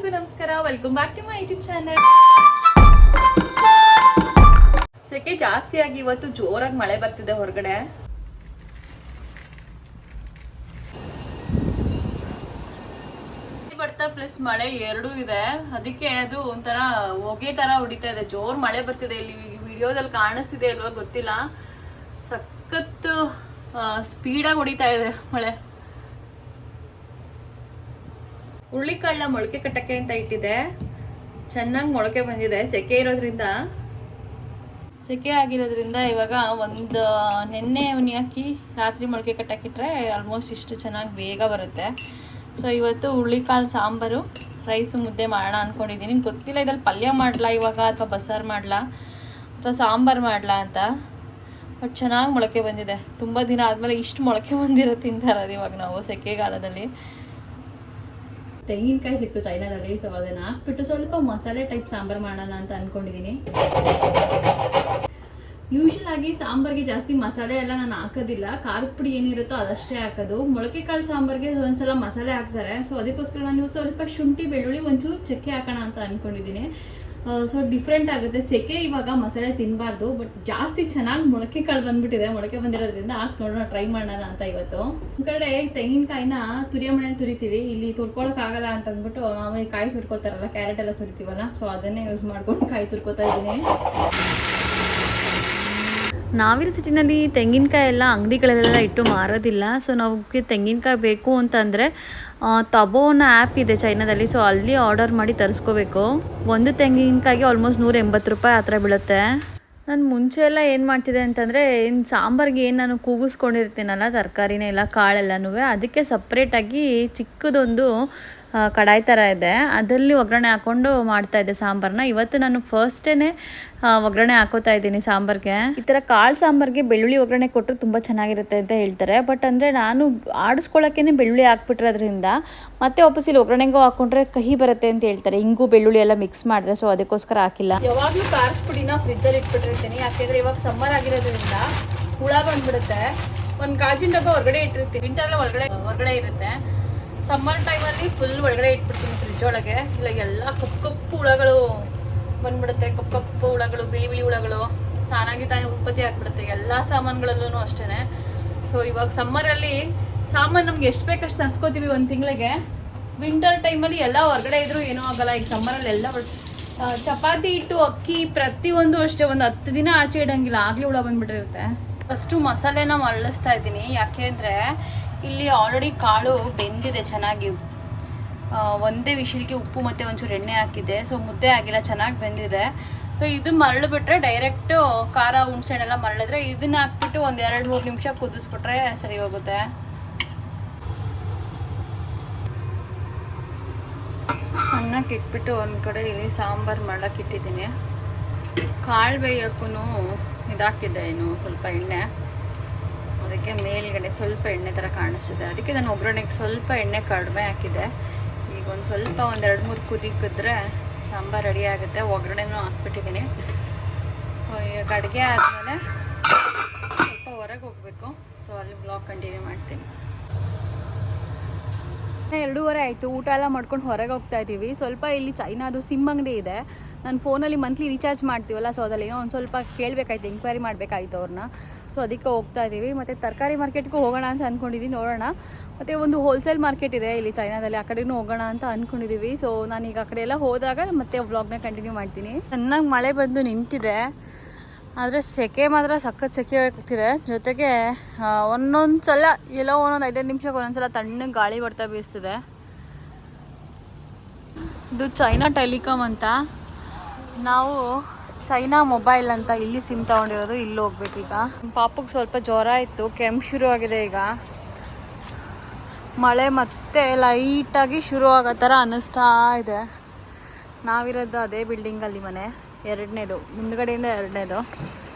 ಎಲ್ಲರಿಗೂ ನಮಸ್ಕಾರ, welcome back to my YouTube channel. ಸೆಕೆ ಜಾಸ್ತಿ ಆಗಿ ಇವತ್ತು ಜೋರಾಗಿ ಮಳೆ ಬರ್ತಿದೆ ಹೊರಗಡೆ. ಬರ್ತಾ ಪ್ಲಸ್ ಮಳೆ ಎರಡೂ ಇದೆ, ಅದಕ್ಕೆ ಅದು ಒಂಥರ ಹೊಗೆ ತರ ಹೊಡಿತಾ ಇದೆ. ಜೋರ್ ಮಳೆ ಬರ್ತಿದೆ. ಇಲ್ಲಿ ವಿಡಿಯೋದಲ್ಲಿ ಕಾಣಿಸ್ತಿದೆ ಇಲ್ವೋ ಗೊತ್ತಿಲ್ಲ, ಸಖತ್ ಸ್ಪೀಡಾಗಿ ಹೊಡಿತಾ ಇದೆ ಮಳೆ. ಹುಳ್ಳಿಕಾಳನ್ನ ಮೊಳಕೆ ಕಟ್ಟಕ್ಕೆ ಅಂತ ಇಟ್ಟಿದೆ, ಚೆನ್ನಾಗಿ ಮೊಳಕೆ ಬಂದಿದೆ. ಸೆಕೆ ಆಗಿರೋದ್ರಿಂದ ಇವಾಗ ಒಂದು ನೆನ್ನೆ ಉನಿ ಹಾಕಿ ರಾತ್ರಿ ಮೊಳಕೆ ಕಟ್ಟಕ್ಕಿಟ್ರೆ ಆಲ್ಮೋಸ್ಟ್ ಇಷ್ಟು ಚೆನ್ನಾಗಿ ಬೇಗ ಬರುತ್ತೆ. ಸೊ ಇವತ್ತು ಹುಳ್ಳಿಕಾಳು ಸಾಂಬಾರು, ರೈಸು, ಮುದ್ದೆ ಮಾಡೋಣ ಅಂದ್ಕೊಂಡಿದ್ದೀನಿ. ಗೊತ್ತಿಲ್ಲ ಇದ್ರಲ್ಲಿ ಪಲ್ಯ ಮಾಡಲಾ ಇವಾಗ ಅಥವಾ ಬಸ್ಸಾರು ಮಾಡಲಾ ಅಥವಾ ಸಾಂಬಾರು ಮಾಡಲಾ ಅಂತ. ಬಟ್ ಚೆನ್ನಾಗಿ ಮೊಳಕೆ ಬಂದಿದೆ. ತುಂಬ ದಿನ ಆದಮೇಲೆ ಇಷ್ಟು ಮೊಳಕೆ ಬಂದಿರೋ ತಿಂತಾರದು ಇವಾಗ ನಾವು ಸೆಕೆಗಾಲದಲ್ಲಿ. ತೆಂಗಿನಕಾಯಿ ಸಿಕ್ತು ಚೈನಾದಲ್ಲಿ, ಸೊ ಅದನ್ನು ಹಾಕ್ಬಿಟ್ಟು ಸ್ವಲ್ಪ ಮಸಾಲೆ ಟೈಪ್ ಸಾಂಬಾರು ಮಾಡೋಣ ಅಂತ ಅಂದ್ಕೊಂಡಿದ್ದೀನಿ. ಯೂಶಲ್ ಆಗಿ ಸಾಂಬಾರಿಗೆ ಜಾಸ್ತಿ ಮಸಾಲೆ ಎಲ್ಲ ನಾನು ಹಾಕೋದಿಲ್ಲ, ಖಾರದ ಪುಡಿ ಏನಿರುತ್ತೋ ಅದಷ್ಟೇ ಹಾಕೋದು. ಮೊಳಕೆ ಕಾಳು ಸಾಂಬಾರಿಗೆ ಒಂದ್ಸಲ ಮಸಾಲೆ ಹಾಕ್ತಾರೆ, ಸೊ ಅದಕ್ಕೋಸ್ಕರ ನಾನು ಸ್ವಲ್ಪ ಶುಂಠಿ ಬೆಳ್ಳುಳ್ಳಿ ಒಂಚೂರು ಚಕ್ಕೆ ಹಾಕೋಣ ಅಂತ ಅಂದ್ಕೊಂಡಿದ್ದೀನಿ. ಸೊ ಡಿಫ್ರೆಂಟ್ ಆಗುತ್ತೆ. ಸೆಕೆ ಇವಾಗ ಮಸಾಲೆ ತಿನ್ನಬಾರ್ದು, ಬಟ್ ಜಾಸ್ತಿ ಚೆನ್ನಾಗಿ ಮೊಳಕೆ ಕಾಳು ಬಂದ್ಬಿಟ್ಟಿದೆ. ಮೊಳಕೆ ಬಂದಿರೋದ್ರಿಂದ ಹಾಕಿ ನೋಡೋಣ, ಟ್ರೈ ಮಾಡೋಣ ಅಂತ ಇವತ್ತು. ಒಂದು ಕಡೆ ತೆಂಗಿನಕಾಯಿನ ತುರಿಯೋ ಮನೇಲಿ ತುರಿತೀವಿ, ಇಲ್ಲಿ ತುರ್ಕೊಳಕ್ಕಾಗಲ್ಲ ಅಂತ ಅಂದ್ಬಿಟ್ಟು ನಾವು ಕಾಯಿ ತುರ್ಕೋತಾರಲ್ಲ, ಕ್ಯಾರೆಟ್ ಎಲ್ಲ ತುರಿತೀವಲ್ಲ, ಸೊ ಅದನ್ನೇ ಯೂಸ್ ಮಾಡ್ಕೊಂಡು ಕಾಯಿ ತುರ್ಕೋತಾ ಇದ್ದೀನಿ. ನಾವಿರೋ ಸಿಟಿನಲ್ಲಿ ತೆಂಗಿನಕಾಯಿ ಎಲ್ಲ ಅಂಗಡಿಗಳಲ್ಲೆಲ್ಲ ಇಟ್ಟು ಮಾರೋದಿಲ್ಲ. ಸೊ ನಮಗೆ ತೆಂಗಿನಕಾಯಿ ಬೇಕು ಅಂತಂದರೆ ತಬೋನ ಆ್ಯಪ್ ಇದೆ ಚೈನಾದಲ್ಲಿ, ಸೊ ಅಲ್ಲಿ ಆರ್ಡರ್ ಮಾಡಿ ತರಿಸ್ಕೋಬೇಕು. ಒಂದು ತೆಂಗಿನಕಾಯಿಗೆ ಆಲ್ಮೋಸ್ಟ್ 180 ರೂಪಾಯಿ ಆ ಥರ ಬೀಳುತ್ತೆ. ನಾನು ಮುಂಚೆ ಎಲ್ಲ ಏನು ಮಾಡ್ತಿದ್ದೆ ಅಂತಂದರೆ, ಸಾಂಬಾರಿಗೆ ಏನು ನಾನು ಕೂಗಿಸ್ಕೊಂಡಿರ್ತೀನಲ್ಲ ತರಕಾರಿನೇ ಇಲ್ಲ ಕಾಳೆಲ್ಲನೂ, ಅದಕ್ಕೆ ಸಪ್ರೇಟಾಗಿ ಚಿಕ್ಕದೊಂದು ಕಡಾಯಿ ಥರ ಇದೆ, ಅದರಲ್ಲಿ ಒಗ್ಗರಣೆ ಹಾಕ್ಕೊಂಡು ಮಾಡ್ತಾಯಿದ್ದೆ ಸಾಂಬಾರನ್ನ. ಇವತ್ತು ನಾನು ಫಸ್ಟೇ ಒಗ್ಗರಣೆ ಹಾಕೋತಾ ಇದ್ದೀನಿ ಸಾಂಬಾರಿಗೆ. ಈ ಥರ ಕಾಳು ಸಾಂಬಾರಿಗೆ ಬೆಳ್ಳುಳ್ಳಿ ಒಗ್ಗರಣೆ ಕೊಟ್ಟರು ತುಂಬ ಚೆನ್ನಾಗಿರುತ್ತೆ ಅಂತ ಹೇಳ್ತಾರೆ. ಬಟ್ ಅಂದರೆ ನಾನು ಆಡಿಸ್ಕೊಳ್ಳೋಕ್ಕೇ ಬೆಳ್ಳುಳ್ಳಿ ಹಾಕ್ಬಿಟ್ರೋದ್ರಿಂದ ಮತ್ತೆ ವಾಪಸ್ ಇಲ್ಲಿ ಒಗ್ಗರಣೆಗೂ ಹಾಕ್ಕೊಂಡ್ರೆ ಕಹಿ ಬರುತ್ತೆ ಅಂತ ಹೇಳ್ತಾರೆ, ಇಂಗು ಬೆಳ್ಳುಳ್ಳಿ ಎಲ್ಲ ಮಿಕ್ಸ್ ಮಾಡಿದ್ರೆ. ಸೊ ಅದಕ್ಕೋಸ್ಕರ ಹಾಕಿಲ್ಲ. ಯಾವಾಗಲೂ ಖಾರದ ಪುಡಿನ ಫ್ರಿಜ್ಜಲ್ಲಿ ಇಟ್ಬಿಟ್ಟಿರ್ತೀನಿ, ಯಾಕೆಂದರೆ ಇವಾಗ ಸಮ್ಮರ್ ಆಗಿರೋದ್ರಿಂದ ಹುಳ ಬಂದ್ಬಿಡುತ್ತೆ. ಒಂದು ಗಾಜಿನ ಡಬ್ಬ ಹೊರಗಡೆ ಇಟ್ಟಿರ್ತೀನಿ, ವಿಂಟರ್ಲ ಹೊರಗಡೆ ಇರುತ್ತೆ. ಸಮ್ಮರ್ ಟೈಮಲ್ಲಿ ಫುಲ್ ಒಳಗಡೆ ಇಟ್ಬಿಡ್ತೀನಿ ಫ್ರಿಜ್ ಒಳಗೆ. ಇಲ್ಲ ಎಲ್ಲ ಕಪ್ಪು ಹುಳಗಳು ಬಂದ್ಬಿಡುತ್ತೆ, ಕಪ್ಪು ಹುಳಗಳು, ಬಿಳಿ ಹುಳಗಳು ತಾನಾಗಿ ಉತ್ಪತ್ತಿ ಆಗ್ಬಿಡುತ್ತೆ ಎಲ್ಲ ಸಾಮಾನುಗಳಲ್ಲೂ ಅಷ್ಟೇ. ಸೊ ಇವಾಗ ಸಮ್ಮರಲ್ಲಿ ಸಾಮಾನು ನಮ್ಗೆ ಎಷ್ಟು ಬೇಕಷ್ಟು ತರಿಸ್ಕೋತೀವಿ ಒಂದು ತಿಂಗಳಿಗೆ. ವಿಂಟರ್ ಟೈಮಲ್ಲಿ ಎಲ್ಲ ಹೊರಗಡೆ ಇದ್ರೂ ಏನೂ ಆಗಲ್ಲ. ಈಗ ಸಮ್ಮರಲ್ಲಿ ಎಲ್ಲ ಚಪಾತಿ ಹಿಟ್ಟು, ಅಕ್ಕಿ ಪ್ರತಿಯೊಂದು ಅಷ್ಟೇ ಒಂದು 10 ದಿನ ಆಚೆ ಇಡೋಂಗಿಲ್ಲ, ಆಗಲೇ ಹುಳ ಬಂದ್ಬಿಟ್ಟಿರುತ್ತೆ. ಫಸ್ಟು ಮಸಾಲೆನ ಮರಳಿಸ್ತಾ ಇದ್ದೀನಿ, ಯಾಕೆಂದರೆ ಇಲ್ಲಿ ಆಲ್ರೆಡಿ ಕಾಳು ಬೆಂದಿದೆ ಚೆನ್ನಾಗಿ. ಒಂದೇ ವಿಶಿಲ್ಗೆ ಉಪ್ಪು ಮತ್ತು ಒಂಚೂರು ಎಣ್ಣೆ ಹಾಕಿದ್ದೆ, ಸೊ ಮುದ್ದೆ ಆಗಿಲ್ಲ, ಚೆನ್ನಾಗಿ ಬೆಂದಿದೆ. ಸೊ ಇದು ಮರಳು ಬಿಟ್ಟರೆ ಡೈರೆಕ್ಟು ಖಾರ ಹುಣ್ಸೆಹಣ್ಣೆಲ್ಲ ಮರಳಿದ್ರೆ ಇದನ್ನ ಹಾಕ್ಬಿಟ್ಟು ಒಂದು 2-3 ನಿಮಿಷ ಕುದಿಸ್ಬಿಟ್ರೆ ಸರಿ ಹೋಗುತ್ತೆ. ಅನ್ನಕ್ಕೆ ಇಟ್ಬಿಟ್ಟು ಒಂದು ಕಡೆ ಇಲ್ಲಿ ಸಾಂಬಾರು ಮಾಡಕ್ಕೆ ಇಟ್ಟಿದ್ದೀನಿ. ಕಾಳು ಬೇಯೋಕ್ಕೂ ಇದಾಕಿದ್ದೆ, ಇನ್ನು ಸ್ವಲ್ಪ ಎಣ್ಣೆ, ಅದಕ್ಕೆ ಮೇಲ್ಗಡೆ ಸ್ವಲ್ಪ ಎಣ್ಣೆ ಥರ ಕಾಣಿಸ್ತಿದೆ. ಅದಕ್ಕೆ ನಾನು ಒಗ್ಗರಣೆಗೆ ಸ್ವಲ್ಪ ಎಣ್ಣೆ ಕಡಿಮೆ ಹಾಕಿದ್ದೆ. ಈಗ ಒಂದು ಸ್ವಲ್ಪ 2-3 ಕುದಿಕಿದ್ರೆ ಸಾಂಬಾರು ರೆಡಿ ಆಗುತ್ತೆ. ಒಗ್ಗರಣೆನೂ ಹಾಕ್ಬಿಟ್ಟಿದ್ದೀನಿ. ಈಗ ಅಡುಗೆ ಆದಮೇಲೆ ಸ್ವಲ್ಪ ಹೊರಗೆ ಹೋಗಬೇಕು, ಸೊ ಅಲ್ಲಿ ಬ್ಲಾಗ್ ಕಂಟಿನ್ಯೂ ಮಾಡ್ತೀನಿ. 2:30 ಆಯಿತು, ಊಟ ಎಲ್ಲ ಮಾಡ್ಕೊಂಡು ಹೊರಗೆ ಹೋಗ್ತಾ ಇದ್ದೀವಿ. ಸ್ವಲ್ಪ ಇಲ್ಲಿ ಚೈನಾದು ಸಿಮ್ ಅಂಗಡಿ ಇದೆ, ನಾನು ಫೋನಲ್ಲಿ ಮಂತ್ಲಿ ರೀಚಾರ್ಜ್ ಮಾಡ್ತೀವಲ್ಲ, ಸೊ ಅದರಲ್ಲಿ ಏನೋ ಒಂದು ಸ್ವಲ್ಪ ಕೇಳಬೇಕಾಯ್ತು, ಎಂಕ್ವೈರಿ ಮಾಡಬೇಕಾಯ್ತು ಅವ್ರನ್ನ. ಸೊ ಅದಕ್ಕೆ ಹೋಗ್ತಾ ಇದ್ದೀವಿ. ಮತ್ತು ತರಕಾರಿ ಮಾರ್ಕೆಟ್ಗೂ ಹೋಗೋಣ ಅಂತ ಅಂದ್ಕೊಂಡಿದ್ದೀವಿ, ನೋಡೋಣ. ಮತ್ತು ಒಂದು ಹೋಲ್ಸೇಲ್ ಮಾರ್ಕೆಟ್ ಇದೆ ಇಲ್ಲಿ ಚೈನಾದಲ್ಲಿ, ಆ ಕಡೆನೂ ಹೋಗೋಣ ಅಂತ ಅಂದ್ಕೊಂಡಿದ್ದೀವಿ. ಸೊ ನಾನೀಗ ಆ ಕಡೆ ಎಲ್ಲ ಹೋದಾಗ ಮತ್ತೆ ವ್ಲಾಗ್ನ ಕಂಟಿನ್ಯೂ ಮಾಡ್ತೀನಿ. ಚೆನ್ನಾಗಿ ಮಳೆ ಬಂದು ನಿಂತಿದೆ, ಆದರೆ ಸೆಕೆ ಮಾತ್ರ ಸಖತ್ ಸೆಕೆ ಆಗ್ತಿದೆ. ಜೊತೆಗೆ ಒಂದೊಂದು ಸಲ ಎಲ್ಲೋ 1-5 ನಿಮಿಷಕ್ಕೆ ಒಂದೊಂದು ಸಲ ತಣ್ಣಗೆ ಗಾಳಿ ಬರ್ತಾ ಬೀಸ್ತಿದೆ. ಇದು ಚೈನಾ ಟೆಲಿಕಾಮ್ ಅಂತ, ನಾವು ಚೈನಾ ಮೊಬೈಲ್ ಅಂತ ಇಲ್ಲಿ ಸಿಮ್ ತೊಗೊಂಡಿರೋದು. ಇಲ್ಲಿ ಹೋಗ್ಬೇಕೀಗ. ಪಾಪಕ್ಕೆ ಸ್ವಲ್ಪ ಜ್ವರ ಇತ್ತು, ಕೆಮ್ಮು ಶುರು ಆಗಿದೆ. ಈಗ ಮಳೆ ಮತ್ತೆ ಲೈಟಾಗಿ ಶುರು ಆಗೋ ಥರ ಅನ್ನಿಸ್ತಾ ಇದೆ. ನಾವಿರೋದು ಅದೇ ಬಿಲ್ಡಿಂಗಲ್ಲಿ ಮನೆ, 2ನೇದು, ಮುಂದ್ಗಡೆಯಿಂದ 2ನೇದು.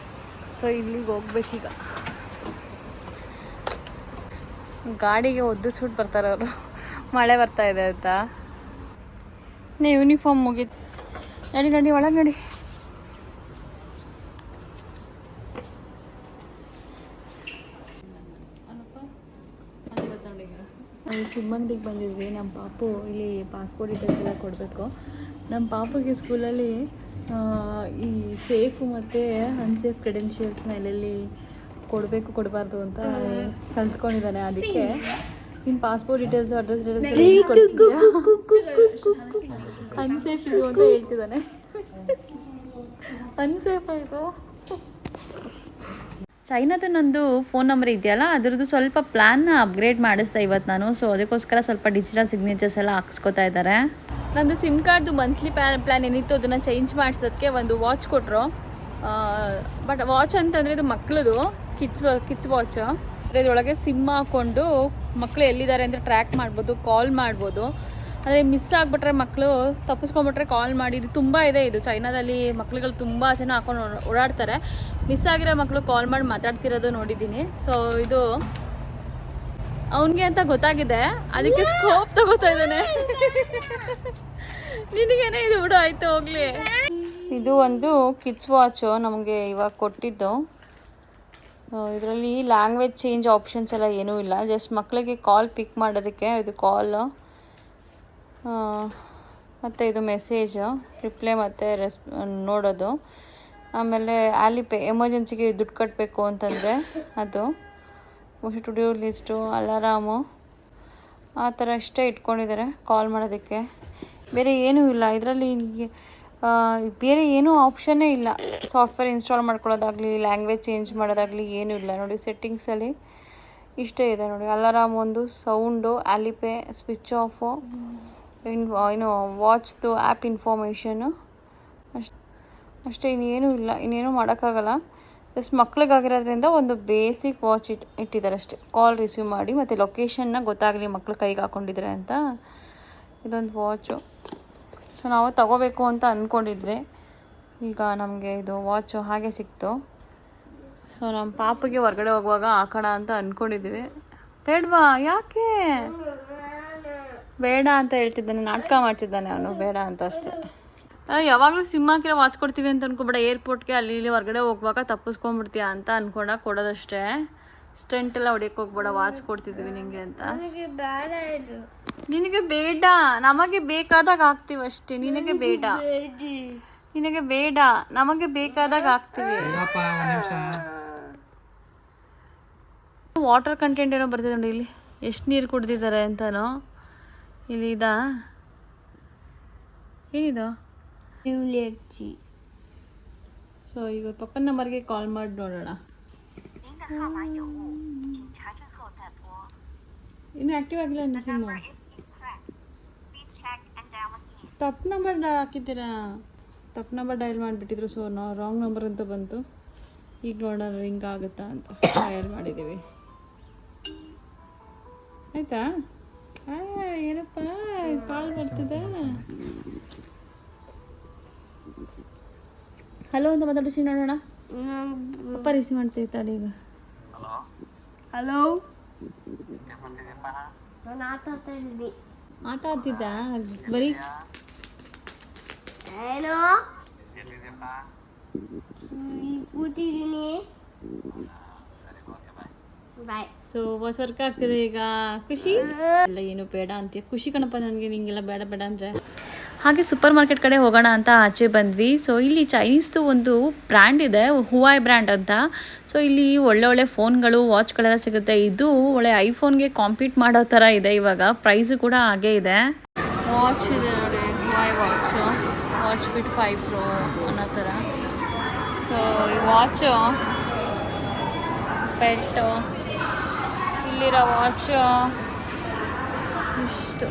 ಸೊ ಇಲ್ಲಿಗೆ ಹೋಗ್ಬೇಕೀಗ. ಗಾಡಿಗೆ ಒದ್ದಿಸ್ಬಿಟ್ಟು ಬರ್ತಾರೆ ಅವರು, ಮಳೆ ಬರ್ತಾ ಇದೆ ಅಂತ. ಯೂನಿಫಾರ್ಮ್ ಮುಗೀತು. ನಡಿ ಒಳಗೆ ನಡಿ. ಸಿಮ್ ಅಂಗಡಿಗೆ ಬಂದಿದ್ವಿ. ನಮ್ಮ ಪಾಪು ಇಲ್ಲಿ ಪಾಸ್ಪೋರ್ಟ್ ಡೀಟೇಲ್ಸ್ ಎಲ್ಲ ಕೊಡಬೇಕು. ನಮ್ಮ ಪಾಪುಗೆ ಸ್ಕೂಲಲ್ಲಿ ಈ ಸೇಫು ಮತ್ತು ಅನ್ಸೇಫ್ ಕ್ರೆಡೆನ್ಷಿಯಲ್ಸ್ನ ಎಲ್ಲೆಲ್ಲಿ ಕೊಡಬೇಕು ಕೊಡಬಾರ್ದು ಅಂತ ಕಲ್ತ್ಕೊಂಡಿದ್ದಾನೆ. ಅದಕ್ಕೆ ನಿನ್ನ passport details address details unsafe ಇದು ಅಂತ ಹೇಳ್ತಿದ್ದಾನೆ. ಅನ್ಸೇಫ್ ಆಯಿತು. ಚೈನಾದ ನಂದು ಫೋನ್ ನಂಬರ್ ಇದೆಯಲ್ಲ, ಅದ್ರದ್ದು ಸ್ವಲ್ಪ ಪ್ಲ್ಯಾನ್ನ ಅಪ್ಗ್ರೇಡ್ ಮಾಡಿಸ್ದೆ ಇವತ್ತು ನಾನು. ಸೊ ಅದಕ್ಕೋಸ್ಕರ ಸ್ವಲ್ಪ ಡಿಜಿಟಲ್ ಸಿಗ್ನೇಚರ್ಸ್ ಎಲ್ಲ ಹಾಕ್ಸ್ಕೊತಾ ಇದ್ದಾರೆ. ನಂದು ಸಿಮ್ ಕಾರ್ಡ್ದು ಮಂತ್ಲಿ ಪ್ಲ್ಯಾನ್ ಏನಿತ್ತು ಅದನ್ನು ಚೇಂಜ್ ಮಾಡಿಸೋದಕ್ಕೆ ಒಂದು ವಾಚ್ ಕೊಟ್ಟರು. ಬಟ್ ವಾಚ್ ಅಂತಂದರೆ ಇದು ಮಕ್ಕಳದು ಕಿಡ್ಸ್ ವಾಚ್. ಇದರೊಳಗೆ ಸಿಮ್ ಹಾಕ್ಕೊಂಡು ಮಕ್ಕಳು ಎಲ್ಲಿದ್ದಾರೆ ಅಂತ ಟ್ರ್ಯಾಕ್ ಮಾಡ್ಬೋದು, ಕಾಲ್ ಮಾಡ್ಬೋದು. ಅಂದರೆ ಮಿಸ್ ಆಗಿಬಿಟ್ರೆ ಮಕ್ಕಳು ತಪ್ಪಿಸ್ಕೊಂಡ್ಬಿಟ್ರೆ ಕಾಲ್ ಮಾಡಿ, ಇದು ತುಂಬ ಇದೆ. ಇದು ಚೈನಾದಲ್ಲಿ ಮಕ್ಳುಗಳು ತುಂಬ ಜನ ಹಾಕೊಂಡು ಓಡಾಡ್ತಾರೆ. ಮಿಸ್ ಆಗಿರೋ ಮಕ್ಕಳು ಕಾಲ್ ಮಾಡಿ ಮಾತಾಡ್ತಿರೋದು ನೋಡಿದ್ದೀನಿ. ಸೊ ಇದು ಅವನಿಗೆ ಅಂತ ಗೊತ್ತಾಗಿದೆ, ಅದಕ್ಕೆ ಸ್ಕೋಪ್ ತಗೋತಾ ಇದ್ದಾನೆ. ನಿನಗೇನೆ ಇದು ಬಿಡು, ಆಯ್ತು ಹೋಗ್ಲಿ. ಇದು ಒಂದು ಕಿಡ್ಸ್ ವಾಚು ನಮಗೆ ಇವಾಗ ಕೊಟ್ಟಿದ್ದು. ಇದರಲ್ಲಿ ಲ್ಯಾಂಗ್ವೇಜ್ ಚೇಂಜ್ ಆಪ್ಷನ್ಸ್ ಎಲ್ಲ ಏನೂ ಇಲ್ಲ. ಜಸ್ಟ್ ಮಕ್ಕಳಿಗೆ ಕಾಲ್ ಪಿಕ್ ಮಾಡೋದಕ್ಕೆ ಇದು ಕಾಲು, ಮತ್ತು ಇದು ಮೆಸೇಜು ರಿಪ್ಲೈ ಮತ್ತು ನೋಡೋದು. ಆಮೇಲೆ ಆಲಿಪೇ ಎಮರ್ಜೆನ್ಸಿಗೆ ದುಡ್ಡು ಕಟ್ಟಬೇಕು ಅಂತಂದರೆ ಅದು, ಟು ಡ್ಯೂ ಲಿಸ್ಟು, ಅಲಾರಾಮು, ಆ ಥರ ಅಷ್ಟೇ ಇಟ್ಕೊಂಡಿದ್ದಾರೆ ಕಾಲ್ ಮಾಡೋದಕ್ಕೆ. ಬೇರೆ ಏನೂ ಇಲ್ಲ ಇದರಲ್ಲಿ. ಬೇರೆ ಏನೂ ಆಪ್ಷನ್ನೇ ಇಲ್ಲ. ಸಾಫ್ಟ್ವೇರ್ ಇನ್ಸ್ಟಾಲ್ ಮಾಡ್ಕೊಳ್ಳೋದಾಗಲಿ, ಲ್ಯಾಂಗ್ವೇಜ್ ಚೇಂಜ್ ಮಾಡೋದಾಗಲಿ ಏನೂ ಇಲ್ಲ. ನೋಡಿ ಸೆಟ್ಟಿಂಗ್ಸಲ್ಲಿ ಇಷ್ಟೇ ಇದೆ ನೋಡಿ. ಅಲಾರಾಮ್ ಒಂದು, ಸೌಂಡು, ಆಲಿಪೇ, ಸ್ವಿಚ್ ಆಫು, ಏನು ವಾಚ್ದು ಆ್ಯಪ್ ಇನ್ಫಾರ್ಮೇಷನು ಅಷ್ಟೇ. ಇನ್ನೇನೂ ಇಲ್ಲ, ಇನ್ನೇನೂ ಮಾಡೋಕ್ಕಾಗಲ್ಲ. ಜಸ್ಟ್ ಮಕ್ಳಿಗಾಗಿರೋದ್ರಿಂದ ಒಂದು ಬೇಸಿಕ್ ವಾಚ್ ಇಟ್ಟಿದ್ದಾರೆ ಅಷ್ಟೇ. ಕಾಲ್ ರಿಸೀವ್ ಮಾಡಿ ಮತ್ತು ಲೊಕೇಶನ್ನ ಗೊತ್ತಾಗಲಿ ಮಕ್ಳು ಕೈಗೆ ಹಾಕ್ಕೊಂಡಿದ್ರೆ ಅಂತ ಇದೊಂದು ವಾಚು. ಸೊ ನಾವು ತಗೋಬೇಕು ಅಂತ ಅಂದ್ಕೊಂಡಿದ್ವಿ. ಈಗ ನಮಗೆ ಇದು ವಾಚು ಹಾಗೆ ಸಿಕ್ತು. ಸೊ ನಮ್ಮ ಪಾಪಗೆ ಹೊರಗಡೆ ಹೋಗುವಾಗ ಹಾಕೋಣ ಅಂತ ಅಂದ್ಕೊಂಡಿದ್ವಿ. ಬೇಡವಾ? ಯಾಕೆ ಬೇಡ ಅಂತ ಹೇಳ್ತಿದ್ದಾನೆ, ನಾಟಕ ಮಾಡ್ತಿದ್ದಾನೆ ಅವನು, ಬೇಡ ಅಂತ ಅಷ್ಟೇ. ಯಾವಾಗಲೂ ಸಿಮ್ ಹಾಕಿರೋ ವಾಚ್ ಕೊಡ್ತೀವಿ ಅಂತ ಅನ್ಕೊಬೇಡ. ಏರ್ಪೋರ್ಟ್ಗೆ ಅಲ್ಲಿ ಇಲ್ಲಿ ಹೊರಗಡೆ ಹೋಗುವಾಗ ತಪ್ಪಿಸ್ಕೊಂಡ್ಬಿಡ್ತೀಯ ಅಂತ ಅಂದ್ಕೊಂಡಾಗ ಕೊಡೋದಷ್ಟೇ. ಸ್ಟೆಂಟ್ ಎಲ್ಲ ಹೊಡಿಯೋಕೆ ಹೋಗ್ಬೇಡ, ವಾಚ್ ಕೊಡ್ತಿದ್ದೀವಿ ನಿನಗೆ ಅಂತ. ನಿನಗೆ ಬೇಡ, ನಮಗೆ ಬೇಕಾದಾಗ ಹಾಕ್ತೀವಿ ಅಷ್ಟೇ. ನಿನಗೆ ಬೇಡ, ನಿನಗೆ ಬೇಡ, ನಮಗೆ ಬೇಕಾದಾಗ ಹಾಕ್ತೀವಿ. ವಾಟರ್ ಕಂಟೆಂಟ್ ಏನೋ ಬರ್ತಿದೆ ನೋಡಿ ಇಲ್ಲಿ, ಎಷ್ಟು ನೀರು ಕುಡ್ದಿದ್ದಾರೆ ಅಂತನೋ. ಇಲ್ಲಿ ಇದಾ, ಏನಿದು? ಸೊ ಈಗ ಪಪ್ಪನ ನಂಬರ್ಗೆ ಕಾಲ್ ಮಾಡಿ ನೋಡೋಣ. ಇನ್ನು ಆ್ಯಕ್ಟಿವ್ ಆಗಿಲ್ಲ ನನ್ನ ಸಿಮ್ಮು. ತಪ್ಪು ನಂಬರ್ ಹಾಕಿದ್ದೀರಾ? ತಪ್ಪು ನಂಬರ್ ಡಯಲ್ ಮಾಡಿಬಿಟ್ಟಿದ್ರು. ಸೊ ನಾವು ರಾಂಗ್ ನಂಬರ್ ಅಂತ ಬಂತು. ಈಗ ನೋಡೋಣ ರಿಂಗ್ ಆಗುತ್ತಾ ಅಂತ ಡಯಲ್ ಮಾಡಿದ್ದೀವಿ. ಆಯಿತಾ? ಏನಪ್ಪ ಕಾಲ್ ಬರ್ತಿದೆ. ಹಲೋ ಅಂತ ಮಾತಾಡಿಸಿ ನೋಡೋಣ. ಅಪ್ಪ ರಿಸೀವ್ ಮಾಡ್ತೈತಾಳೆ ಈಗ. ಹಲೋ, ಆಟ ಆಡ್ತಿದ್ದ ಬರೀ? ಕೂತಿದ್ದೀನಿ. ಸೊ ಹೊಸ ವರ್ಕ್ ಆಗ್ತಿದೆ ಈಗ. ಖುಷಿ ಎಲ್ಲ ಏನು ಬೇಡ ಅಂತೀಯ? ಖುಷಿ ಕಣಪ್ಪ ನನಗೆ, ನಿಂಗೆಲ್ಲ ಬೇಡ ಬೇಡ ಅಂದರೆ. ಹಾಗೆ ಸೂಪರ್ ಮಾರ್ಕೆಟ್ ಕಡೆ ಹೋಗೋಣ ಅಂತ ಆಚೆ ಬಂದ್ವಿ. ಸೊ ಇಲ್ಲಿ ಚೈನೀಸ್ದು ಒಂದು ಬ್ರ್ಯಾಂಡ್ ಇದೆ, ಹುವಾಯ್ ಬ್ರ್ಯಾಂಡ್ ಅಂತ. ಸೊ ಇಲ್ಲಿ ಒಳ್ಳೆ ಫೋನ್ಗಳು, ವಾಚ್ಗಳೆಲ್ಲ ಸಿಗುತ್ತೆ. ಇದು ಒಳ್ಳೆ ಐಫೋನ್ಗೆ ಕಾಂಪೀಟ್ ಮಾಡೋ ಥರ ಇದೆ ಇವಾಗ. ಪ್ರೈಸು ಕೂಡ ಹಾಗೇ ಇದೆ. ವಾಚ್ ಇದೆ ನೋಡಿ, ಹುವಾಯ್ ವಾಚು, ವಾಚ್ ಫಿಟ್ 5 Pro ಅನ್ನೋ ಥರ. ಸೊ ಈ ವಾಚು ಬೆಲ್ಟು, ಇಲ್ಲಿರೋ ವಾಚು ಇಷ್ಟು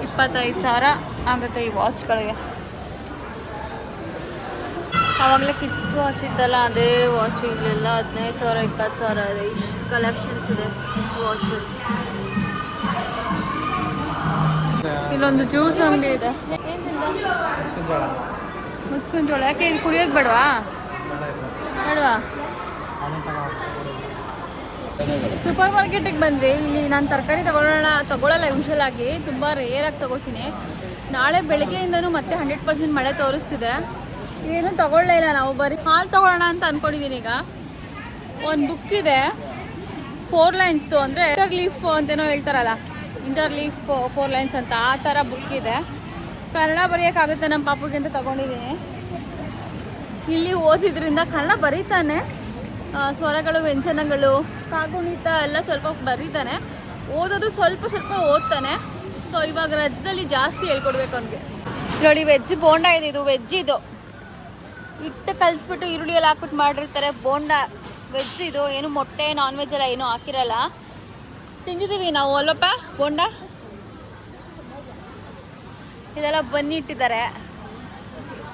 25,000 ಆಗುತ್ತೆ ಈ ವಾಚ್ಗಳಿಗೆ. ಆವಾಗಲೇ ಕಿಡ್ಸ್ ವಾಚ್ ಇದ್ದಲ್ಲ, ಅದೇ ವಾಚ್ ಇಲ್ಲೆಲ್ಲ 15,000 20,000 ಇದೆ. ಇಷ್ಟು ಕಲೆಕ್ಷನ್ಸ್ ಇದೆ ಕಿಡ್ಸ್ ವಾಚಲ್ಲಿ. ಇಲ್ಲೊಂದು ಜ್ಯೂಸ್ ಅಂಗಡಿ ಇದೆ. ಮುಸ್ಕಿನ ಜೋಳ. ಯಾಕೆ ಇದು ಕುಡಿಯೋದು ಬೇಡವಾ? ಬೇಡವಾ? ಸೂಪರ್ ಮಾರ್ಕೆಟಿಗೆ ಬಂದ್ವಿ. ಇಲ್ಲಿ ನಾನು ತರಕಾರಿ ತಗೊಳ್ಳಲ್ಲ ಯೂಶಲ್ ಆಗಿ, ತುಂಬ ರೇರಾಗಿ ತಗೋತೀನಿ. ನಾಳೆ ಬೆಳಗ್ಗೆಯಿಂದನೂ ಮತ್ತೆ 100% ಮಳೆ ತೋರಿಸ್ತಿದೆ. ಏನೂ ತಗೊಳ್ಳೇ ಇಲ್ಲ ನಾವು, ಬರೀ ಹಾಲು ತಗೊಳ್ಳೋಣ ಅಂತ ಅಂದ್ಕೊಂಡಿದ್ದೀನಿ. ಈಗ ಒಂದು ಬುಕ್ ಇದೆ 4 ಲೈನ್ಸ್ದು, ಅಂದರೆ ಲೀಫ್ ಅಂತೇನೋ ಹೇಳ್ತಾರಲ್ಲ ಇಂಟರ್ಲೀಫ್ 4 ಲೈನ್ಸ್ ಅಂತ ಆ ಥರ ಬುಕ್ ಇದೆ. ಕನ್ನಡ ಬರೆಯೋಕ್ಕಾಗುತ್ತೆ ನಮ್ಮ ಪಾಪುಗೆ ಅಂತ ತೊಗೊಂಡಿದ್ದೀನಿ. ಇಲ್ಲಿ ಓದಿದ್ರಿಂದ ಕನ್ನಡ ಬರೀತಾನೆ, ಸ್ವರಗಳು ವ್ಯಂಜನಗಳು ಕಾಗುಣಿತ ಎಲ್ಲ ಸ್ವಲ್ಪ ಬರೀತಾನೆ, ಓದೋದು ಸ್ವಲ್ಪ ಸ್ವಲ್ಪ ಓದ್ತಾನೆ. ಸೊ ಇವಾಗ ರಜದಲ್ಲಿ ಜಾಸ್ತಿ ಹೇಳ್ಕೊಡ್ಬೇಕು ಅವನಿಗೆ. ನೋಡಿ ವೆಜ್ ಬೋಂಡ ಇದೆ, ಇದು ವೆಜ್, ಇದು ಹಿಟ್ಟು ಕಲಿಸ್ಬಿಟ್ಟು ಈರುಳ್ಳಿ ಎಲ್ಲ ಹಾಕ್ಬಿಟ್ಟು ಮಾಡಿರ್ತಾರೆ ಬೋಂಡ ವೆಜ್. ಇದು ಏನು ಮೊಟ್ಟೆ ನಾನ್ ವೆಜ್ ಎಲ್ಲ ಏನೂ ಹಾಕಿರಲ್ಲ. ತಿಂದಿದ್ದೀವಿ ನಾವು ಅಲ್ಲಪ್ಪ ಬೋಂಡ. ಇದೆಲ್ಲ ಬನ್ನಿ ಇಟ್ಟಿದ್ದಾರೆ,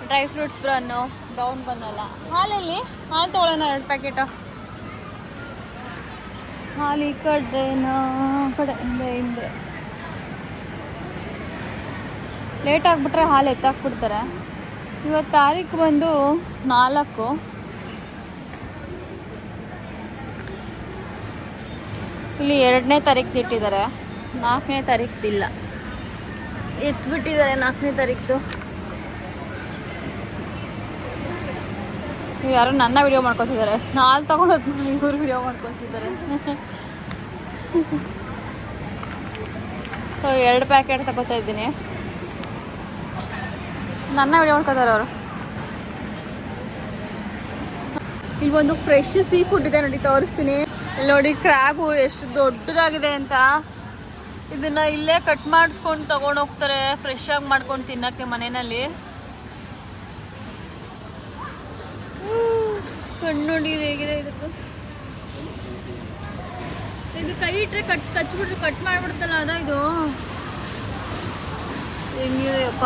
ಡ್ರೈ ಫ್ರೂಟ್ಸ್ ಬ್ರೌನ್ ಬನ್ನಲ್ಲ. ಹಾಲಲ್ಲಿ ಹಾಲು ತೊಗೊಳ್ಳೋಣ 2 ಪ್ಯಾಕೆಟು. ಹಾಲು ಈ ಕಡೆನಾ ಕಡೆ ಹಿಂದೆ ಲೇಟ್ ಆಗಿಬಿಟ್ರೆ ಹಾಲು ಎತ್ತಾಕ್ಬಿಡ್ತಾರೆ. ಇವತ್ತು ತಾರೀಕು ಬಂದು 4. ಇಲ್ಲಿ 2ನೇ ತಾರೀಕು ಇಟ್ಟಿದ್ದಾರೆ, 4ನೇ ತಾರೀಕ್ದಿಲ್ಲ. ಎತ್ಬಿಟ್ಟಿದ್ದಾರೆ 4ನೇ ತಾರೀಕ್ದು. ಯಾರು ನನ್ನ ವಿಡಿಯೋ ಮಾಡ್ಕೊತಿದ್ದಾರೆ, ನಾನು ತಗೊಂಡೋದ್ ಇವ್ರು ವಿಡಿಯೋ ಮಾಡ್ಕೊತಿದ್ದಾರೆ. ಸೊ 2 ಪ್ಯಾಕೆಟ್ ತಗೋತಾ ಇದ್ದೀನಿ. ನನ್ನ ವಿಡಿಯೋ ಮಾಡ್ಕೋತಾರೆ ಅವರು. ಇಲ್ಲಿ ಒಂದು ಫ್ರೆಶ್ ಸೀ ಫುಡ್ ಇದೆ ನೋಡಿ, ತೋರಿಸ್ತೀನಿ. ಇಲ್ಲಿ ನೋಡಿ ಕ್ರ್ಯಾಬು ಎಷ್ಟು ದೊಡ್ಡದಾಗಿದೆ ಅಂತ. ಇದನ್ನ ಇಲ್ಲೇ ಕಟ್ ಮಾಡಿಸ್ಕೊಂಡು ತಗೊಂಡು ಹೋಗ್ತಾರೆ ಫ್ರೆಶ್ ಆಗಿ ಮಾಡ್ಕೊಂಡು ತಿನ್ನಕ್ಕೆ ಮನೆಯಲ್ಲಿ. ಕಣ್ಣು ನೋಡಿ ಹೇಗಿದೆ ಇದಕ್ಕೆ. ಇದು ಕೈ ಇಟ್ಟರೆ ಕಚ್ಬಿಟ್ರೆ ಕಟ್ ಮಾಡಿಬಿಡುತ್ತಲ್ಲ ಅದ ಇದು. ಹೆಂಗಿದೆಯಪ್ಪ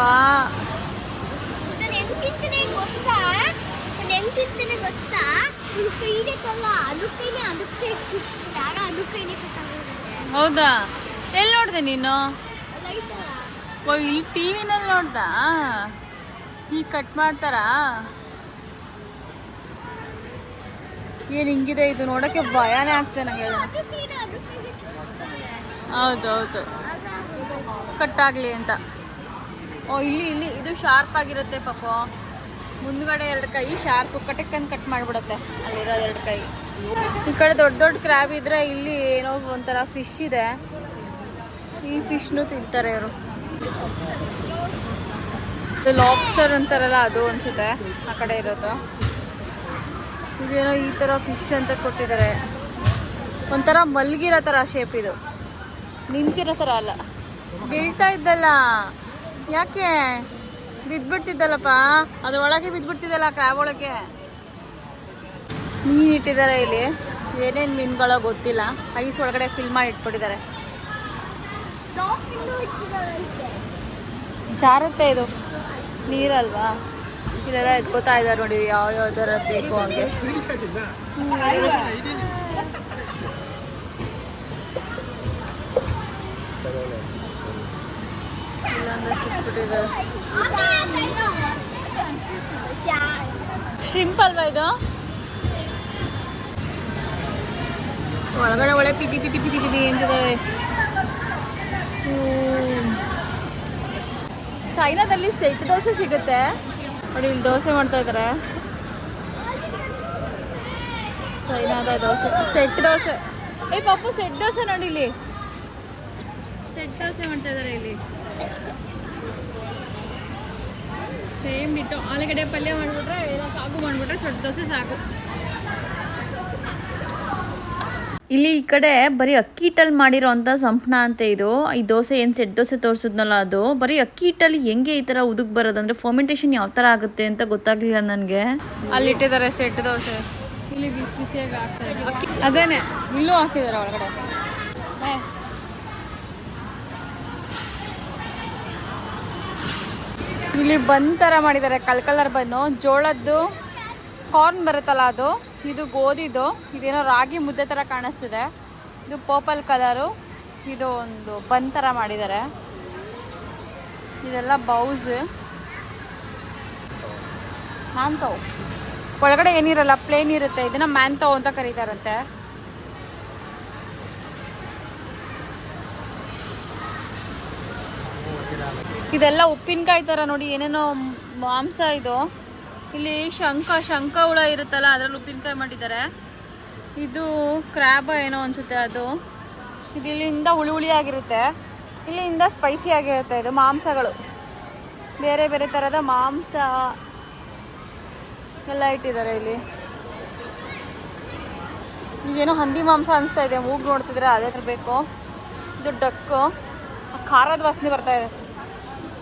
ಹೌದಾ? ಎಲ್ಲಿ ನೋಡ್ದೆ ನೀನು? ಓ ಇಲ್ಲಿ ಟಿವಿನಲ್ಲಿ ನೋಡ್ದಾ? ಈಗ ಕಟ್ ಮಾಡ್ತಾರಾ? ಏನು ಹಿಂಗಿದೆ ಇದು, ನೋಡೋಕ್ಕೆ ಭಯನೇ ಆಗ್ತದೆ ನನಗೆ. ಹೌದೌದು, ಕಟ್ಟಾಗಲಿ ಅಂತ. ಓ ಇಲ್ಲಿ ಇದು ಶಾರ್ಪ್ ಆಗಿರುತ್ತೆ ಪಾಪ. ಮುಂದ್ಗಡೆ 2 ಕೈ ಶಾರ್ಪ್ ಕಟಕ್ಕಂದು ಕಟ್ ಮಾಡಿಬಿಡುತ್ತೆ ಅಲ್ಲಿರೋ 2 ಕೈ. ಈ ಕಡೆ ದೊಡ್ಡ ದೊಡ್ಡ ಕ್ರ್ಯಾಬ್ ಇದ್ರೆ ಇಲ್ಲಿ ಏನೋ ಒಂಥರ ಫಿಶ್ ಇದೆ, ಈ ಫಿಶ್ನು ತಿಂತಾರೆ ಇವರು. ಇದು ಲಾಬ್ಸ್ಟರ್ ಅಂತಾರಲ್ಲ ಅದು ಅನ್ಸುತ್ತೆ ಆ ಕಡೆ ಇರೋದು. ಇದೇನೋ ಈ ಥರ ಫಿಶ್ ಅಂತ ಕೊಟ್ಟಿದ್ದಾರೆ, ಒಂಥರ ಮಲ್ಗಿರೋ ಥರ ಶೇಪ್. ಇದು ನಿಂತಿರೋ ಥರ ಅಲ್ಲ. ಬೀಳ್ತಾ ಇದ್ದಲ್ಲ, ಯಾಕೆ ಬಿದ್ದುಬಿಡ್ತಿದ್ದಲ್ಲಪ್ಪ, ಅದು ಒಳಗೆ ಬಿದ್ದುಬಿಡ್ತಿದ್ದಲ್ಲ ಕ್ರ್ಯಾಬ್ ಒಳಗೆ. ಮೀನು ಇಟ್ಟಿದ್ದಾರೆ ಇಲ್ಲಿ, ಏನೇನು ಮೀನುಗಳೋ ಗೊತ್ತಿಲ್ಲ. ಐಸ್ ಒಳಗಡೆ ಫಿಲ್ ಮಾಡಿ ಇಟ್ಬಿಟ್ಟಿದ್ದಾರೆ. ಜಾರುತ್ತೆ ಇದು, ನೀರಲ್ವಾ. ಇದೆಲ್ಲ ಎತ್ಕೋತಾ ಇದ್ದಾರೆ ನೋಡಿ, ಯಾವ ಥರ ಬೇಕು ಹಂಗೆ. ಶ್ರಿಂಪ್ ಅಲ್ವಾ ಇದು? ಒಳಗಡೆ ಒಳ್ಳೆ ಪಿತಿ ಪಿತಿ ಪಿತಿ ಪಿತಿ ಅಂತಿದ್ದಾರೆ. ಚೈನಾದಲ್ಲಿ ಸೆಟ್ ದೋಸೆ ಸಿಗುತ್ತೆ ನೋಡಿ, ಇಲ್ಲಿ ದೋಸೆ ಮಾಡ್ತಾ ಇದ್ದಾರೆ. ಚೈನಾದ ದೋಸೆ, ಸೆಟ್ ದೋಸೆ. ಏ ಪಾಪ ಸೆಟ್ ದೋಸೆ ನೋಡಿ, ಇಲ್ಲಿ ಸೆಟ್ ದೋಸೆ ಮಾಡ್ತಾ ಇದ್ದಾರೆ. ಇಲ್ಲಿ ಸೇಮ್ ಇಟ್ಟು ಆಲೂಗಡ್ಡೆ ಪಲ್ಯ ಮಾಡಿಬಿಟ್ರೆ, ಎಲ್ಲ ಸಾಗು ಮಾಡಿಬಿಟ್ರೆ ಸೆಟ್ ದೋಸೆ ಸಾಕು. ಇಲ್ಲಿ ಈ ಕಡೆ ಬರೀ ಅಕ್ಕಿ ಹಿಟ್ಟಲ್ಲಿ ಮಾಡಿರೋ ಅಂಥ ಸಂಪಣ ಅಂತ ಇದು. ಈ ದೋಸೆ ಏನು ಸೆಟ್ ದೋಸೆ ತೋರಿಸಿದ್ನಲ್ಲ ಅದು ಬರೀ ಅಕ್ಕಿ ಹಿಟ್ಟಲ್ಲಿ ಹೆಂಗೆ ಈ ಥರ ಉದುಕ್ ಬರೋದಂದರೆ ಫರ್ಮೆಂಟೇಷನ್ ಯಾವ ಥರ ಆಗುತ್ತೆ ಅಂತ ಗೊತ್ತಾಗಲಿಲ್ಲ ನನಗೆ. ಅಲ್ಲಿ ಇಟ್ಟಿದ್ದಾರೆ ಸೆಟ್ ದೋಸೆ, ಇಲ್ಲಿ ಬಿಸಿ ಬಿಸಿಯಾಗಿ ಹಾಕ್ತಾರೆ. ಅದೇನೆ ಇಲ್ಲೂ ಹಾಕಿದ್ದಾರೆ ಒಳಗಡೆ. ಇಲ್ಲಿ ಬನ್ ಥರ ಮಾಡಿದ್ದಾರೆ, ಕಲರ್ ಬನ್ನು. ಜೋಳದ್ದು ಕಾರ್ನ್ ಬರುತ್ತಲ್ಲ ಅದು, ಇದು ಗೋಧಿದು. ಇದೇನೋ ರಾಗಿ ಮುದ್ದೆ ಥರ ಕಾಣಿಸ್ತಿದೆ. ಇದು ಪರ್ಪಲ್ ಕಲರು. ಇದು ಒಂದು ಬನ್ ಥರ ಮಾಡಿದ್ದಾರೆ. ಇದೆಲ್ಲ ಬೌಸ್ ಮ್ಯಾಂತವ್. ಒಳಗಡೆ ಏನಿರಲ್ಲ, ಪ್ಲೇನ್ ಇರುತ್ತೆ. ಇದನ್ನ ಮ್ಯಾಂತವ್ ಅಂತ ಕರೀತಾರಂತೆ. ಇದೆಲ್ಲ ಉಪ್ಪಿನಕಾಯಿ ಥರ ನೋಡಿ, ಏನೇನೋ ಮಾಂಸ ಇದು. ಇಲ್ಲಿ ಶಂಖ ಹುಳ ಇರುತ್ತಲ್ಲ, ಅದರಲ್ಲಿ ಉಪ್ಪಿನಕಾಯಿ ಮಾಡಿದ್ದಾರೆ. ಇದು ಕ್ರ್ಯಾಬ ಏನೋ ಅನಿಸುತ್ತೆ ಅದು. ಇದು ಇಲ್ಲಿಂದ ಹುಳಿ ಹುಳಿ ಆಗಿರುತ್ತೆ. ಇಲ್ಲಿಂದ ಸ್ಪೈಸಿ ಆಗಿರುತ್ತೆ ಇದು ಮಾಂಸಗಳು, ಬೇರೆ ಬೇರೆ ಥರದ ಮಾಂಸ ಎಲ್ಲ ಇಟ್ಟಿದ್ದಾರೆ ಇಲ್ಲಿ. ಇದೇನೋ ಹಂದಿ ಮಾಂಸ ಅನಿಸ್ತಾ ಇದೆ, ಮೂಗು ನೋಡ್ತಿದ್ರೆ ಅದೇ ತರಬೇಕು. ಇದು ಡಕ್ಕು, ಖಾರದ ವಾಸನೆ ಬರ್ತಾ ಇದೆ.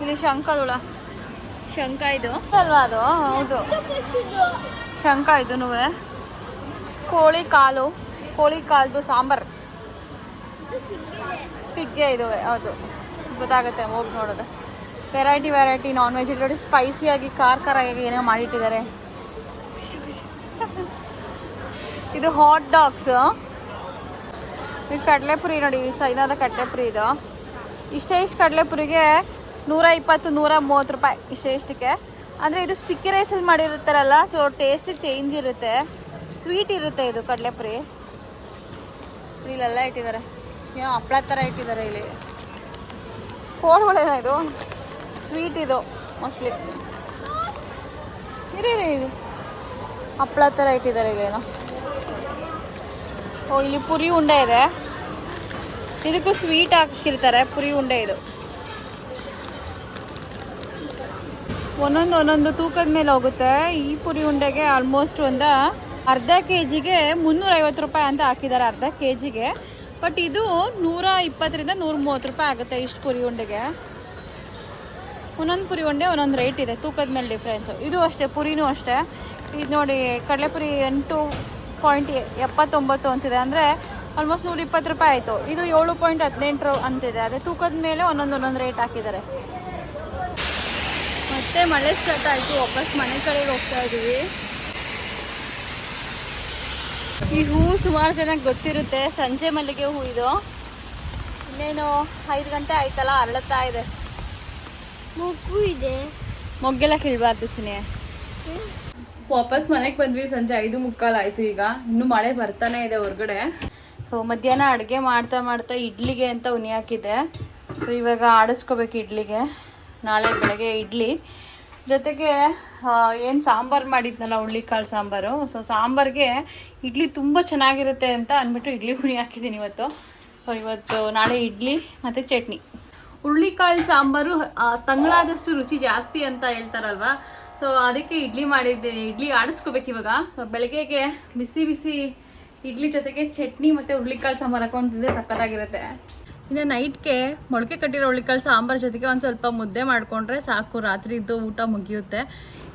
ಇಲ್ಲಿ ಶಂಖದುಳ, ಶಂಖ ಇದು ಅಲ್ವಾ? ಅದು ಹೌದು ಶಂಖ. ಇದೂ ಕೋಳಿ ಕಾಲ್ದು ಸಾಂಬಾರು, ಪಿಗ್ಗೆ ಇದು ಹೌದು, ಗೊತ್ತಾಗುತ್ತೆ ಹೋಗಿ ನೋಡೋದು. ವೆರೈಟಿ ನಾನ್ ವೆಜ್ ಇಟ್ಕೊಂಡು ಸ್ಪೈಸಿಯಾಗಿ ಖಾರಾಗಿ ಏನೋ ಮಾಡಿಟ್ಟಿದ್ದಾರೆ. ಇದು ಹಾಟ್ ಡಾಗ್ಸ್. ಇದು ಕಡಲೆಪುರಿ ನೋಡಿ, ಚೈನಾದ ಕಡಲೆಪುರಿ ಇದು. ಇಷ್ಟು ಕಡಲೆಪುರಿಗೆ 120-130 ರೂಪಾಯಿ ಇಷ್ಟಕ್ಕೆ. ಅಂದರೆ ಇದು ಸ್ಟಿಕ್ಕಿ ರೈಸಲ್ಲಿ ಮಾಡಿರುತ್ತಾರಲ್ಲ, ಸೊ ಟೇಸ್ಟ್ ಚೇಂಜ್ ಇರುತ್ತೆ, ಸ್ವೀಟ್ ಇರುತ್ತೆ ಇದು ಕಡಲೆಪುರಿ. ಇಲ್ಲೆಲ್ಲ ಇಟ್ಟಿದ್ದಾರೆ, ಏನೋ ಹಪ್ಪಳ ಥರ ಇಟ್ಟಿದ್ದಾರೆ ಇಲ್ಲಿ. ಕೋಡ್ಗಳೇನೋ ಇದು, ಸ್ವೀಟ್ ಇದು ಮೋಸ್ಟ್ಲಿ. ಇರಿ ಹಪ್ಪಳ ಥರ ಇಟ್ಟಿದ್ದಾರೆ ಇಲ್ಲೇನೋ. ಓ, ಇಲ್ಲಿ ಪುರಿ ಉಂಡೆ ಇದೆ, ಇದಕ್ಕೂ ಸ್ವೀಟ್ ಹಾಕಿರ್ತಾರೆ. ಪುರಿ ಉಂಡೆ ಇದು ಒಂದೊಂದು ತೂಕದ ಮೇಲೆ ಹೋಗುತ್ತೆ. ಈ ಪುರಿ ಉಂಡೆಗೆ ಆಲ್ಮೋಸ್ಟ್ ಒಂದು ಅರ್ಧ kg-ಗೆ 350 ರೂಪಾಯಿ ಅಂತ ಹಾಕಿದ್ದಾರೆ, ಅರ್ಧ kg-ಗೆ. ಬಟ್ ಇದು 120-130 ರೂಪಾಯಿ ಆಗುತ್ತೆ ಇಷ್ಟು ಪುರಿ ಉಂಡೆಗೆ. ಒಂದೊಂದು ಪುರಿ ಉಂಡೆ ಒಂದೊಂದು ರೇಟ್ ಇದೆ, ತೂಕದ ಮೇಲೆ ಡಿಫ್ರೆನ್ಸು. ಇದು ಅಷ್ಟೇ, ಪುರಿನೂ ಅಷ್ಟೇ. ಇದು ನೋಡಿ, ಕಡಲೆಪುರಿ 8.79 ಅಂತಿದೆ, ಅಂದರೆ ಆಲ್ಮೋಸ್ಟ್ 120 ರೂಪಾಯಿ ಆಯಿತು. ಇದು 7.18 ಅಂತಿದೆ, ಅದೇ ತೂಕದ ಮೇಲೆ ಒಂದೊಂದು ರೇಟ್ ಹಾಕಿದ್ದಾರೆ. ಮತ್ತೆ ಮಳೆ ಸ್ಟಾರ್ಟ್ ಆಯಿತು, ವಾಪಸ್ ಮನೆ ಕಡೆಗೆ ಹೋಗ್ತಾ ಇದ್ದೀವಿ. ಈ ಹೂವು ಸುಮಾರು ಜನಕ್ಕೆ ಗೊತ್ತಿರುತ್ತೆ, ಸಂಜೆ ಮಲ್ಲಿಗೆ ಹೂ ಇದು. ಇನ್ನೇನು 5 ಗಂಟೆ ಆಯ್ತಲ್ಲ, ಅರಳುತ್ತಾ ಇದೆ. ಮೊಗ್ಗು ಇದೆ, ಮೊಗ್ಗೆಲ್ಲ ಕೀಳ್ಬಾರ್ದು ಚಿನ್ನೆ. ವಾಪಸ್ ಮನೆಗೆ ಬಂದ್ವಿ, ಸಂಜೆ 5:45 ಆಯಿತು. ಈಗ ಇನ್ನೂ ಮಳೆ ಬರ್ತಾನೆ ಇದೆ ಹೊರಗಡೆ. ಮಧ್ಯಾಹ್ನ ಅಡುಗೆ ಮಾಡ್ತಾ ಇಡ್ಲಿಗೆ ಅಂತ ಉನಿ ಹಾಕಿದ್ದೆ. ಇವಾಗ ಆಡಿಸ್ಕೋಬೇಕು ಇಡ್ಲಿಗೆ. ನಾಳೆ ಬೆಳಗ್ಗೆ ಇಡ್ಲಿ ಜೊತೆಗೆ ಏನು ಸಾಂಬಾರು ಮಾಡಿದ್ನಲ್ಲ, ಹುಳ್ಳಿಕಾಳು ಸಾಂಬಾರು. ಸೊ ಸಾಂಬಾರಿಗೆ ಇಡ್ಲಿ ತುಂಬ ಚೆನ್ನಾಗಿರುತ್ತೆ ಅಂತ ಅಂದ್ಬಿಟ್ಟು ಇಡ್ಲಿ ಹುಳಿ ಹಾಕಿದ್ದೀನಿ ಇವತ್ತು. ಸೊ ಇವತ್ತು ನಾಳೆ ಇಡ್ಲಿ ಮತ್ತು ಚಟ್ನಿ. ಹುಳ್ಳಿಕಾಳು ಸಾಂಬಾರು ತಂಗಳಾದಷ್ಟು ರುಚಿ ಜಾಸ್ತಿ ಅಂತ ಹೇಳ್ತಾರಲ್ವ, ಸೊ ಅದಕ್ಕೆ ಇಡ್ಲಿ ಮಾಡಿದ್ದೀನಿ. ಇಡ್ಲಿ ಆಡಿಸ್ಕೋಬೇಕು ಇವಾಗ. ಸೊ ಬೆಳಗ್ಗೆಗೆ ಬಿಸಿ ಇಡ್ಲಿ ಜೊತೆಗೆ ಚಟ್ನಿ ಮತ್ತು ಹುಳ್ಳಿಕಾಳು ಸಾಂಬಾರು ಹಾಕೊಂತಿದ್ರೆ ಸಕ್ಕತ್ತಾಗಿರುತ್ತೆ. ಇನ್ನು ನೈಟ್ಗೆ ಮೊಳಕೆ ಕಟ್ಟಿರೋ ಹುಳ್ಳಿಕಾಳು ಸಾಂಬಾರು ಜೊತೆಗೆ ಒಂದು ಸ್ವಲ್ಪ ಮುದ್ದೆ ಮಾಡಿಕೊಂಡ್ರೆ ಸಾಕು, ರಾತ್ರಿದ್ದು ಊಟ ಮುಗಿಯುತ್ತೆ.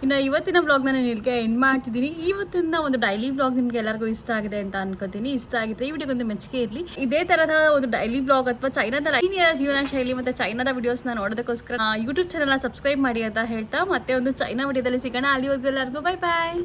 ಇನ್ನು ಇವತ್ತಿನ ಬ್ಲಾಗ್ನ ನಾನು ಇಲ್ಲಿಗೆ ಎಂಡ್ ಮಾಡ್ತಿದ್ದೀನಿ. ಇವತ್ತಿನ ಒಂದು ಡೈಲಿ ಬ್ಲಾಗ್ ನಿಮಗೆ ಎಲ್ಲರಿಗೂ ಇಷ್ಟ ಆಗಿದೆ ಅಂತ ಅನ್ಕೋತೀನಿ. ಇಷ್ಟ ಆಗಿದ್ರೆ ಈ ವಿಡಿಯೋಗೊಂದು ಮೆಚ್ಚುಗೆ ಇರಲಿ. ಇದೇ ಥರದ ಒಂದು ಡೈಲಿ ಬ್ಲಾಗ್ ಅಥವಾ ಚೈನಾದ ಜೀವನ ಶೈಲಿ ಮತ್ತು ಚೈನಾದ ವಿಡಿಯೋಸ್ನ ನೋಡೋದಕ್ಕೋಸ್ಕರ ಯೂಟ್ಯೂಬ್ ಚಾನಲ್ನ ಸಬ್ಸ್ಕ್ರೈಬ್ ಮಾಡಿ ಅಂತ ಹೇಳ್ತಾ ಮತ್ತೆ ಒಂದು ಚೈನಾ ವಿಡಿಯೋದಲ್ಲಿ ಸಿಗೋಣ. ಅಲ್ಲಿವರೆಗೂ ಎಲ್ಲರಿಗೂ ಬೈ ಬಾಯ್.